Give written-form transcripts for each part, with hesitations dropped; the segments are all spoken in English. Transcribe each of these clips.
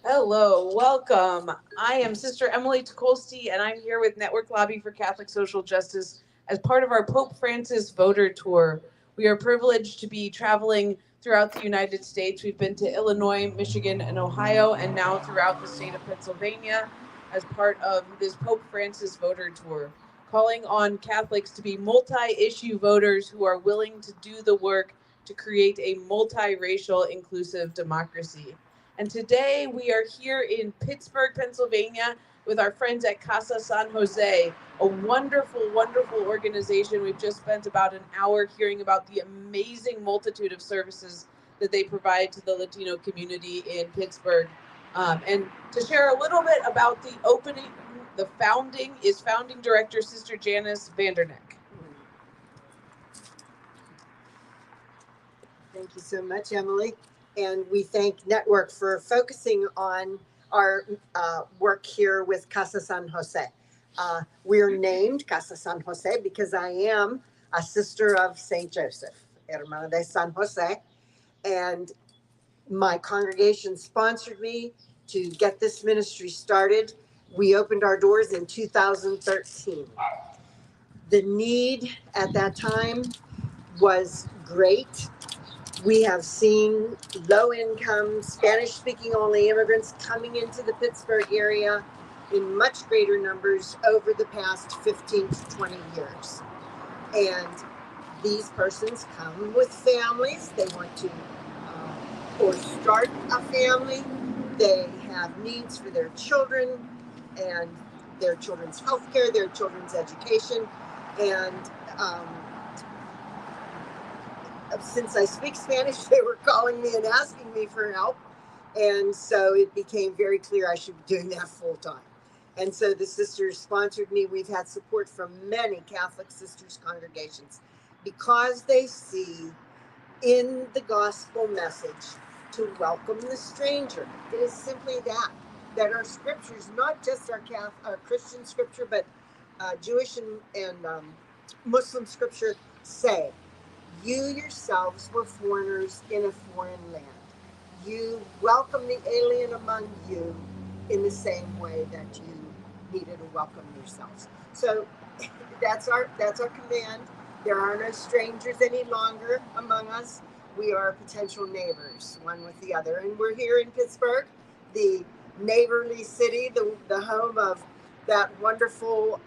Hello, welcome. I am Sister Emily Tukolsky, and I'm here with Network Lobby for Catholic Social Justice as part of our Pope Francis voter tour. We are privileged to be traveling throughout the United States. We've been to Illinois, Michigan, and Ohio, and now throughout the state of Pennsylvania as part of this Pope Francis voter tour, calling on Catholics to be multi issue voters who are willing to do the work to create a multiracial, inclusive democracy. And today we are here in Pittsburgh, Pennsylvania, with our friends at Casa San Jose, a wonderful, wonderful organization. We've just spent about an hour hearing about the amazing multitude of services that they provide to the Latino community in Pittsburgh. And to share a little bit about the opening, the founding is founding director Sister Janice Vanderneck. Thank you so much, Emily. And we thank Network for focusing on our work here with Casa San Jose. We're named Casa San Jose because I am a sister of St. Joseph, Hermana de San Jose. And my congregation sponsored me to get this ministry started. We opened our doors in 2013. The need at that time was great. We have seen low-income, Spanish-speaking only immigrants coming into the Pittsburgh area in much greater numbers over the past 15 to 20 years. And these persons come with families. They want to or start a family. They have needs for their children and their children's health care, their children's education. And since I speak Spanish, they were calling me and asking me for help. And so it became very clear I should be doing that full time. And so the sisters sponsored me. We've had support from many Catholic sisters congregations because they see in the gospel message to welcome the stranger. It is simply that our scriptures, not just our Christian scripture, but Jewish and Muslim scripture say, you yourselves were foreigners in a foreign land. You welcome the alien among you in the same way that you needed to welcome yourselves. So that's our command. There are no strangers any longer among us. We are potential neighbors, one with the other. And we're here in Pittsburgh, the neighborly city, the home of that wonderful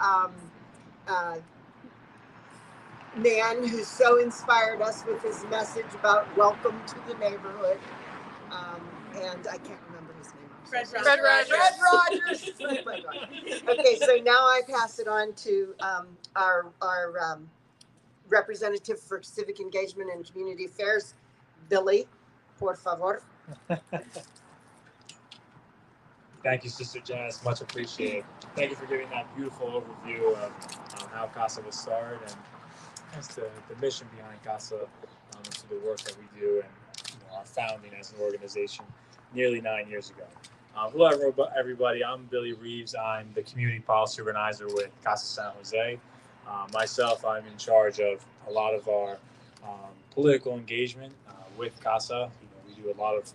man who so inspired us with his message about welcome to the neighborhood. And I can't remember his name. Fred Rogers. Fred Rogers. Okay, so now I pass it on to our representative for civic engagement and community affairs, Billy, por favor. Thank you, Sister Janice. Much appreciated. Thank you for giving that beautiful overview of how CASA was started and that's the mission behind CASA, to the work that we do and our founding as an organization nearly 9 years ago. Hello, everybody. I'm Billy Reeves. I'm the community policy organizer with Casa San Jose. Myself, I'm in charge of a lot of our political engagement with CASA. We do a lot of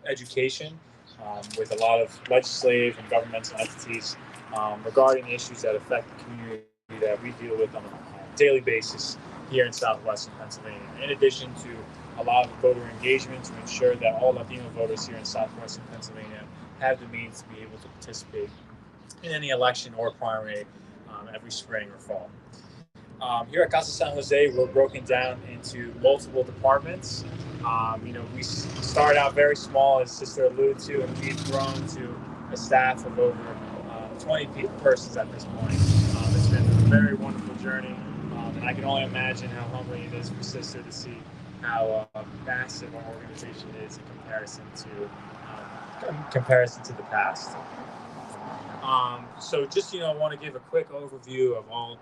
education with a lot of legislative and governmental entities regarding issues that affect the community that we deal with on a daily basis here in southwestern Pennsylvania. In addition to a lot of voter engagement to ensure that all Latino voters here in southwestern Pennsylvania have the means to be able to participate in any election or primary every spring or fall. Here at Casa San Jose, we're broken down into multiple departments. We start out very small, as Sister alluded to, and we've grown to a staff of over 20 persons at this point. It's been a very wonderful journey, and I can only imagine how humbling it is for Sister to see how massive our organization is in comparison to the past. So just I want to give a quick overview of all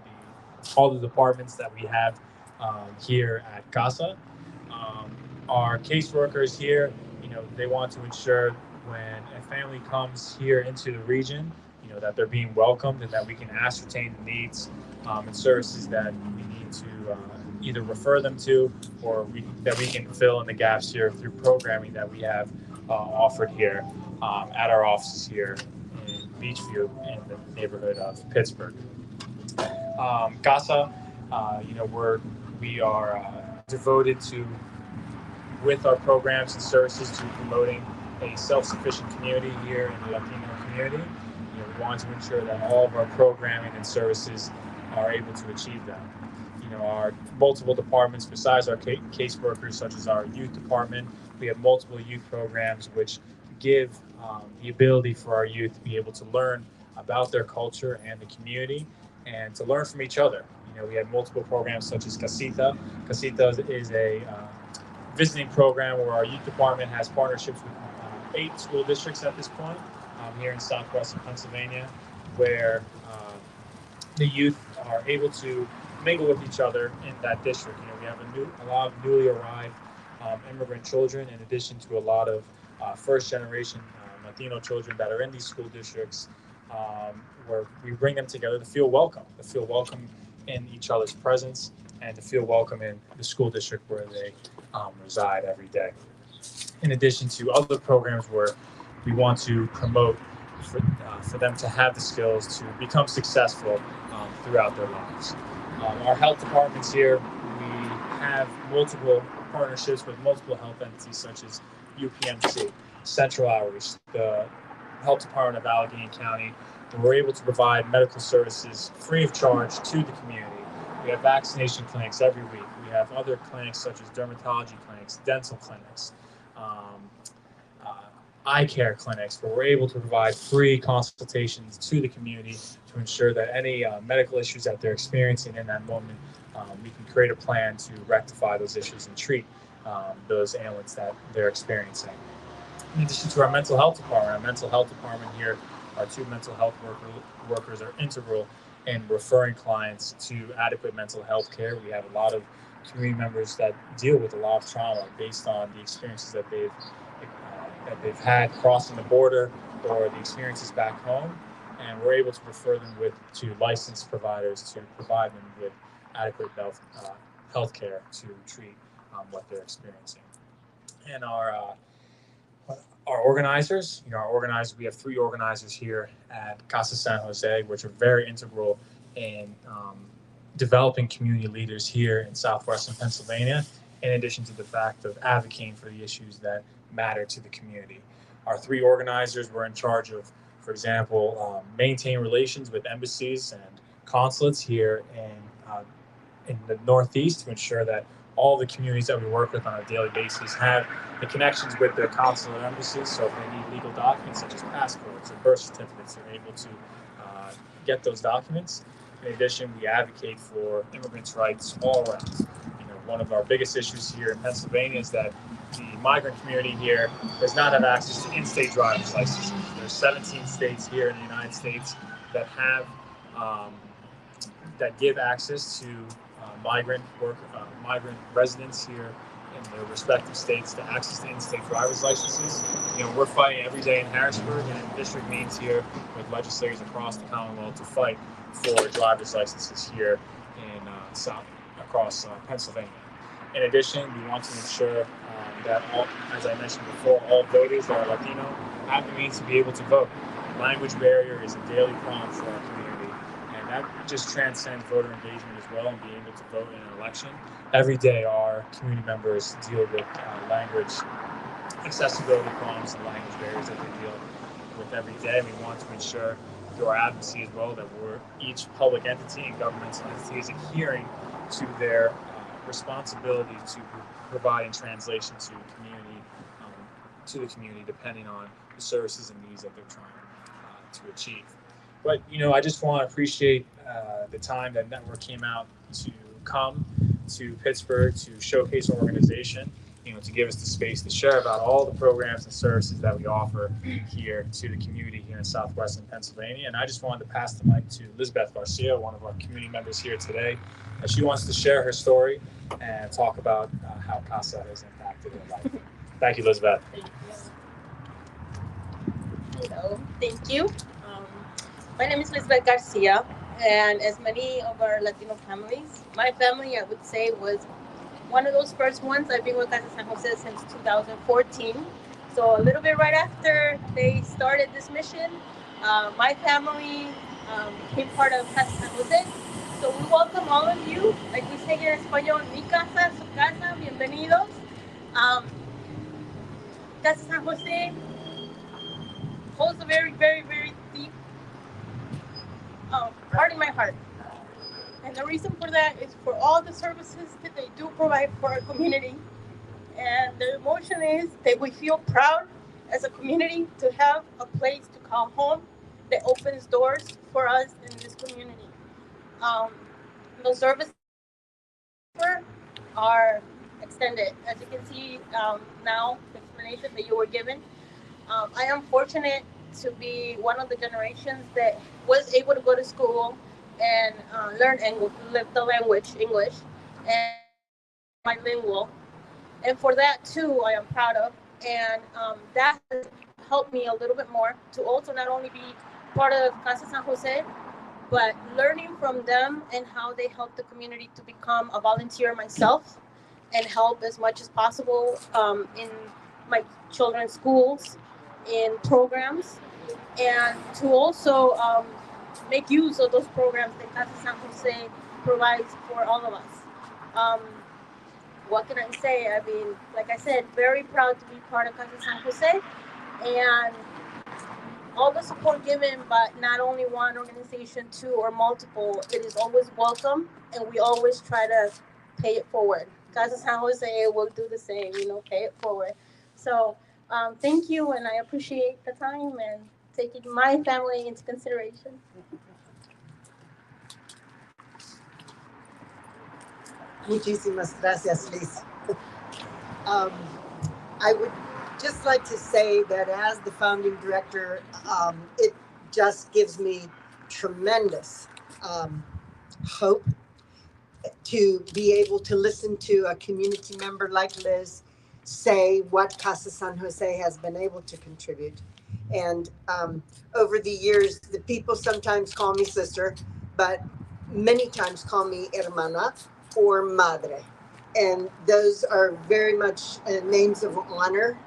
the departments that we have here at CASA. Our caseworkers here, they want to ensure when a family comes here into the region, that they're being welcomed and that we can ascertain the needs and services that we need to either refer them to or that we can fill in the gaps here through programming that we have offered here. at our offices here in Beachview in the neighborhood of Pittsburgh. Casa, we are devoted to, with our programs and services, to promoting a self-sufficient community here in the Latino community. We want to ensure that all of our programming and services are able to achieve that. Our multiple departments, besides our caseworkers, such as our youth department, we have multiple youth programs which give the ability for our youth to be able to learn about their culture and the community, and to learn from each other. We have multiple programs such as Casita. Casita is a visiting program where our youth department has partnerships with 8 school districts at this point here in southwestern Pennsylvania, where the youth are able to mingle with each other in that district. We have a lot of newly arrived immigrant children, in addition to a lot of first-generation Latino children that are in these school districts, where we bring them together to feel welcome in each other's presence, and to feel welcome in the school district where they reside every day. In addition to other programs where we want to promote for them to have the skills to become successful throughout their lives. Our health departments here, we have multiple partnerships with multiple health entities such as UPMC, Central Outreach, the Health Department of Allegheny County, where we're able to provide medical services free of charge to the community. We have vaccination clinics every week. We have other clinics such as dermatology clinics, dental clinics, eye care clinics, where we're able to provide free consultations to the community to ensure that any medical issues that they're experiencing in that moment, we can create a plan to rectify those issues and treat those ailments that they're experiencing. In addition to our mental health department here, our 2 mental health workers are integral in referring clients to adequate mental health care. We have a lot of community members that deal with a lot of trauma based on the experiences that they've had crossing the border or the experiences back home, and we're able to refer them to licensed providers to provide them with adequate health care to treat what they're experiencing. And our organizers, we have 3 organizers here at Casa San Jose, which are very integral in developing community leaders here in southwestern Pennsylvania, in addition to the fact of advocating for the issues that matter to the community. Our 3 organizers were in charge of, for example, maintaining relations with embassies and consulates here in the Northeast, to ensure that all the communities that we work with on a daily basis have the connections with their consular embassies. So if they need legal documents such as passports or birth certificates, they're able to get those documents. In addition, we advocate for immigrants' rights all around. One of our biggest issues here in Pennsylvania is that the migrant community here does not have access to in-state driver's licenses. There's 17 states here in the United States that have that give access to migrant residents here in their respective states to access to in-state driver's licenses. We're fighting every day in Harrisburg and in district meetings here with legislators across the Commonwealth to fight for driver's licenses here in across Pennsylvania. In addition, we want to ensure that as I mentioned before, all voters that are Latino have the means to be able to vote. Language barrier is a daily problem for our community, and that just transcends voter engagement as well and being able to vote in an election. Every day, our community members deal with language accessibility problems and language barriers that they deal with every day. We want to ensure through our advocacy as well that each public entity and governmental entity is adhering to their responsibility to providing translation to the community, depending on the services and needs that they're trying to achieve. But I just want to appreciate the time that Network came out to come to Pittsburgh to showcase our organization, to give us the space to share about all the programs and services that we offer here to the community here in southwestern Pennsylvania. And I just wanted to pass the mic to Elizabeth Garcia, one of our community members here today, and she wants to share her story and talk about how Casa has impacted her life. Thank you, Elizabeth. Hello, thank you. My name is Elizabeth Garcia, and as many of our Latino families, my family, I would say, was one of those first ones. I've been with Casa San Jose since 2014. So a little bit right after they started this mission, my family became part of Casa San Jose. So we welcome all of you. Like we say here in Español, mi casa, su casa, bienvenidos. Um, Casa San Jose holds a very, very, very deep part in my heart. And the reason for that is for all the services that they do provide for our community. And the emotion is that we feel proud as a community to have a place to call home that opens doors for us in this community. Um, the services are extended. As you can see now, the explanation that you were given. I am fortunate to be one of the generations that was able to go to school and learn the language English, and bilingual. And for that too, I am proud of. And that has helped me a little bit more to also not only be part of Casa San Jose, but learning from them and how they help the community to become a volunteer myself and help as much as possible in my children's schools, in programs, and to also make use of those programs that Casa San Jose provides for all of us. Um, what can I say? I mean, like I said, very proud to be part of Casa San Jose, and all the support given, but not only one organization, two or multiple, it is always welcome, and we always try to pay it forward. Casa San Jose will do the same, pay it forward. So thank you, and I appreciate the time and taking my family into consideration. Muchísimas gracias, Liz. I would just like to say that as the founding director, it just gives me tremendous hope to be able to listen to a community member like Liz say what Casa San Jose has been able to contribute. And over the years, the people sometimes call me sister, but many times call me hermana or madre. And those are very much names of honor.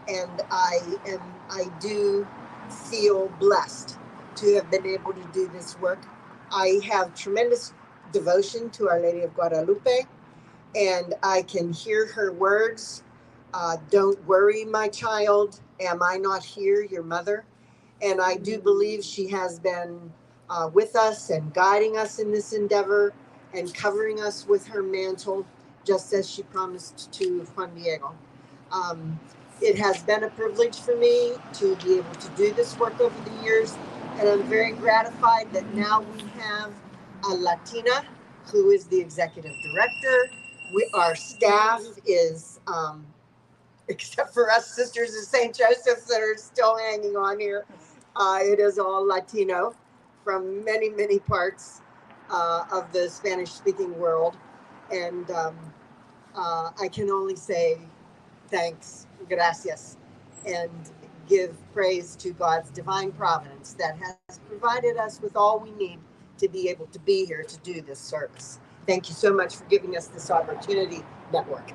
And I do feel blessed to have been able to do this work. I have tremendous devotion to Our Lady of Guadalupe, and I can hear her words. Don't worry, my child. Am I not here, your mother? And I do believe she has been with us and guiding us in this endeavor and covering us with her mantle, just as she promised to Juan Diego. It has been a privilege for me to be able to do this work over the years, and I'm very gratified that now we have a Latina who is the executive director. Our staff is, except for us sisters of St. Joseph's that are still hanging on here, it is all Latino from many, many parts of the Spanish-speaking world. And I can only say thanks, gracias, and give praise to God's divine providence that has provided us with all we need to be able to be here to do this service. Thank you so much for giving us this opportunity, Network.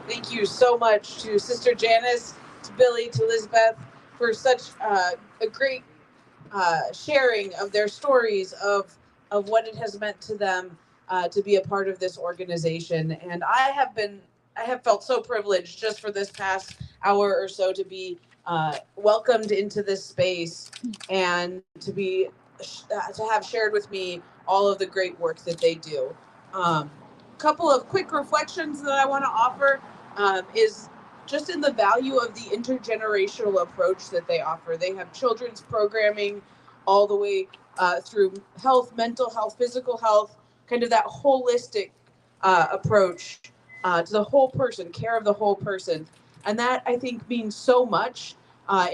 Thank you so much to Sister Janice, to Billy, to Elizabeth for such a great sharing of their stories of what it has meant to them to be a part of this organization. And I have felt so privileged just for this past hour or so to be welcomed into this space and to have shared with me all of the great work that they do. Couple of quick reflections that I want to offer is just in the value of the intergenerational approach that they offer. They have children's programming all the way through health, mental health, physical health, kind of that holistic approach to the whole person, care of the whole person. And that, I think, means so much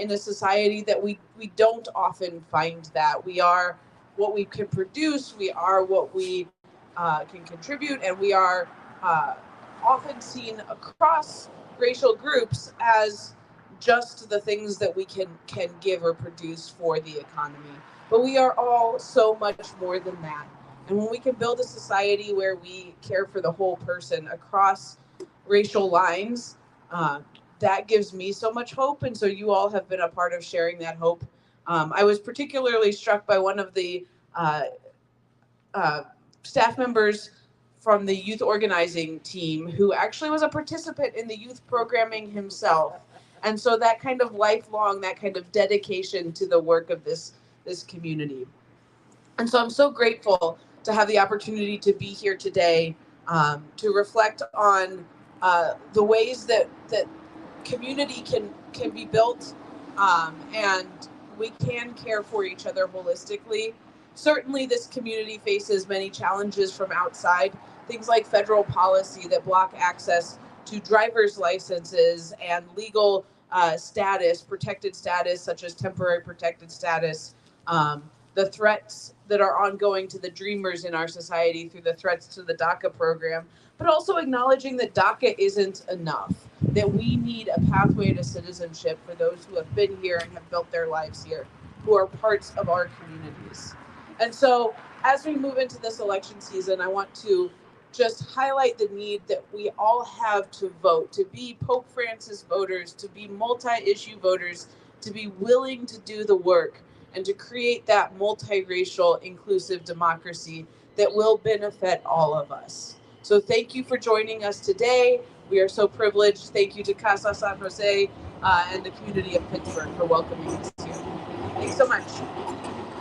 in a society that we don't often find that. We are what we can produce, we are what we can contribute, and we are often seen across racial groups as just the things that we can give or produce for the economy. But we are all so much more than that. And when we can build a society where we care for the whole person across racial lines, That gives me so much hope, and so you all have been a part of sharing that hope. I was particularly struck by one of the uh, staff members from the youth organizing team who actually was a participant in the youth programming himself. And so that kind of lifelong, that kind of dedication to the work of this community. And so I'm so grateful to have the opportunity to be here today, to reflect on the ways that community can be built, and we can care for each other holistically. Certainly, this community faces many challenges from outside, things like federal policy that block access to driver's licenses and legal status, protected status, such as temporary protected status. The threats that are ongoing to the dreamers in our society through the threats to the DACA program, but also acknowledging that DACA isn't enough, that we need a pathway to citizenship for those who have been here and have built their lives here, who are parts of our communities. And so as we move into this election season, I want to just highlight the need that we all have to vote, to be Pope Francis voters, to be multi-issue voters, to be willing to do the work, and to create that multiracial, inclusive democracy that will benefit all of us. So thank you for joining us today. We are so privileged. Thank you to Casa San Jose and the community of Pittsburgh for welcoming us here. Thanks so much.